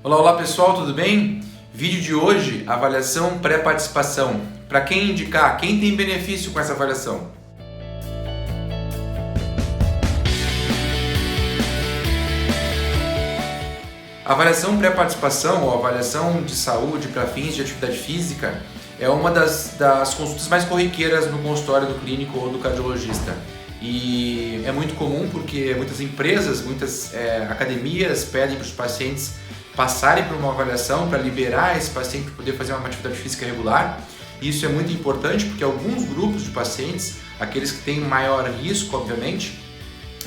Olá, olá pessoal, tudo bem? Vídeo de hoje, avaliação pré-participação. Para quem indicar, quem tem benefício com essa avaliação? A avaliação pré-participação ou avaliação de saúde para fins de atividade física é uma das consultas mais corriqueiras no consultório do clínico ou do cardiologista. E é muito comum porque muitas empresas, muitas academias pedem para os pacientes passarem por uma avaliação para liberar esse paciente para poder fazer uma atividade física regular. Isso é muito importante porque alguns grupos de pacientes, aqueles que têm maior risco, obviamente,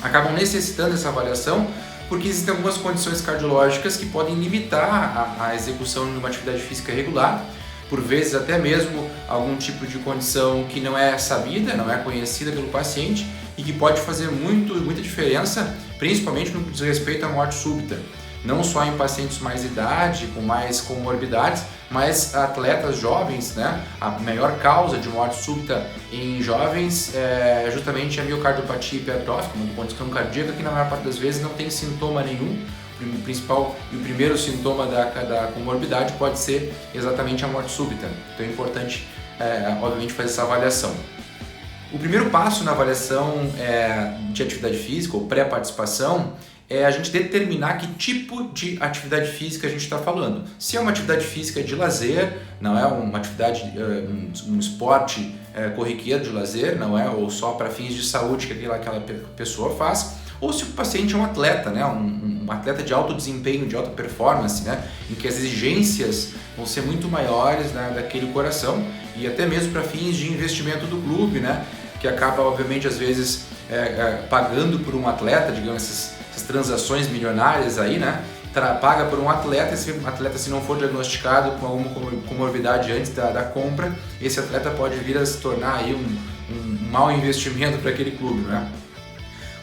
acabam necessitando dessa avaliação porque existem algumas condições cardiológicas que podem limitar a execução de uma atividade física regular, por vezes até mesmo algum tipo de condição que não é sabida, não é conhecida pelo paciente e que pode fazer muita diferença, principalmente no que diz respeito à morte súbita. Não só em pacientes mais idade, com mais comorbidades, mas atletas jovens, né? A maior causa de morte súbita em jovens é justamente a miocardiopatia hipertrófica, uma condição cardíaca que na maior parte das vezes não tem sintoma nenhum. O principal e o primeiro sintoma da comorbidade pode ser exatamente a morte súbita. Então é importante, obviamente, fazer essa avaliação. O primeiro passo na avaliação de atividade física ou pré-participação é a gente determinar que tipo de atividade física a gente está falando. Se é uma atividade física de lazer, não é uma atividade, um esporte corriqueiro de lazer, não é, ou só para fins de saúde que aquela pessoa faz, ou se o paciente é um atleta, né, um atleta de alto desempenho, de alta performance, né, em que as exigências vão ser muito maiores, né, daquele coração, e até mesmo para fins de investimento do clube, né, que acaba, obviamente, às vezes pagando por um atleta, digamos, essas transações milionárias aí, né? Paga por um atleta, esse atleta, se não for diagnosticado com alguma comorbidade antes da compra, esse atleta pode vir a se tornar aí um mau investimento para aquele clube, né?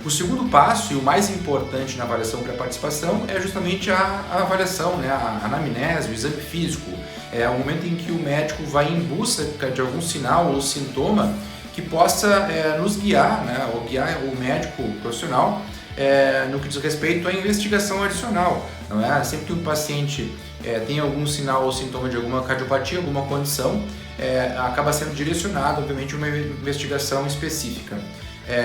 O segundo passo e o mais importante na avaliação pré-participação é justamente a avaliação, né? A anamnese, o exame físico. É o momento em que o médico vai em busca de algum sinal ou sintoma que possa nos guiar, né? Ou guiar o médico profissional no que diz respeito à investigação adicional. Não é? Sempre que um paciente tem algum sinal ou sintoma de alguma cardiopatia, alguma condição, acaba sendo direcionado, obviamente, a uma investigação específica.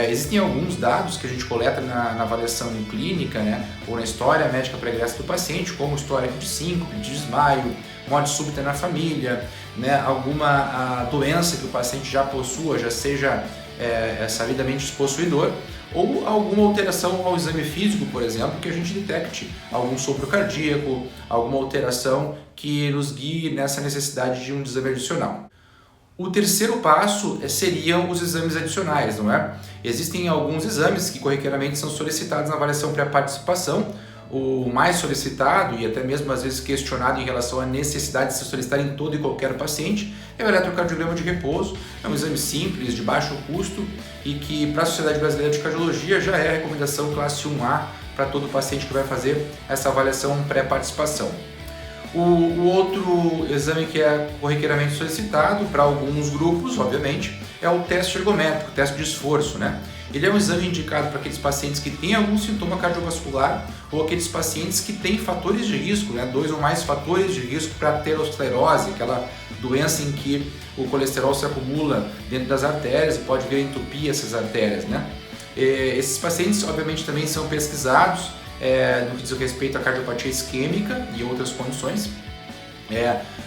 Existem alguns dados que a gente coleta na avaliação clínica, né, ou na história médica pregressa do paciente, como história de síncope, de desmaio, morte súbita na família, né, alguma doença que o paciente já possua, já seja sabidamente possuidor, ou alguma alteração ao exame físico, por exemplo, que a gente detecte algum sopro cardíaco, alguma alteração que nos guie nessa necessidade de um exame adicional. O terceiro passo seriam os exames adicionais, não é? Existem alguns exames que corriqueiramente são solicitados na avaliação pré-participação. O mais solicitado e até mesmo às vezes questionado em relação à necessidade de se solicitar em todo e qualquer paciente é o eletrocardiograma de repouso. É um exame simples, de baixo custo e que para a Sociedade Brasileira de Cardiologia já é a recomendação classe 1A para todo paciente que vai fazer essa avaliação pré-participação. O outro exame que é corriqueiramente solicitado para alguns grupos, obviamente, é o teste ergométrico, o teste de esforço, né? Ele é um exame indicado para aqueles pacientes que têm algum sintoma cardiovascular ou aqueles pacientes que têm fatores de risco, né? 2 ou mais fatores de risco para aterosclerose, aquela doença em que o colesterol se acumula dentro das artérias e pode vir a entupir essas artérias, né? Esses pacientes, obviamente, também são pesquisados no que diz respeito à cardiopatia isquêmica e outras condições.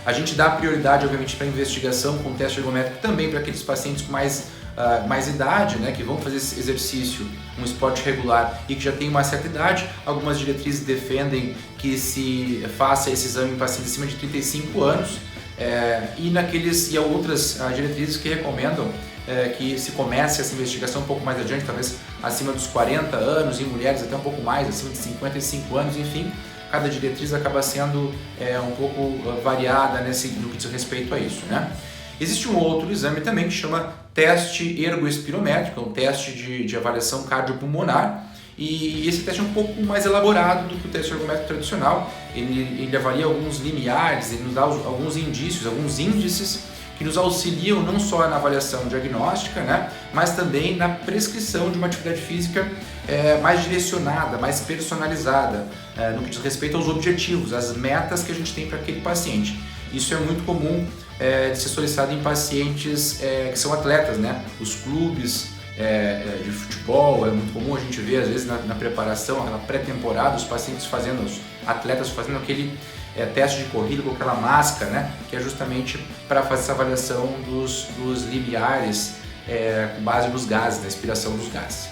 A gente dá prioridade, obviamente, para a investigação com teste ergométrico também para aqueles pacientes com mais idade, né, que vão fazer esse exercício, um esporte regular e que já tem uma certa idade. Algumas diretrizes defendem que se faça esse exame em pacientes acima de 35 anos e outras diretrizes que recomendam que se comece essa investigação um pouco mais adiante, talvez acima dos 40 anos, em mulheres até um pouco mais, acima de 55 anos, enfim. Cada diretriz acaba sendo um pouco variada no que diz respeito a isso, né? Existe um outro exame também que chama teste ergoespirométrico, um teste de avaliação cardiopulmonar, e esse teste é um pouco mais elaborado do que o teste ergométrico tradicional. Ele avalia alguns limiares, ele nos dá alguns indícios, alguns índices que nos auxiliam não só na avaliação diagnóstica, né, mas também na prescrição de uma atividade física mais direcionada, mais personalizada, no que diz respeito aos objetivos, às metas que a gente tem para aquele paciente. Isso é muito comum de ser solicitado em pacientes que são atletas, né? Os clubes de futebol, é muito comum a gente ver às vezes na preparação, na pré-temporada, os pacientes fazendo, os atletas fazendo aquele teste de corrida com aquela máscara, né? Que é justamente para fazer essa avaliação dos limiares com base nos gases, na expiração dos gases.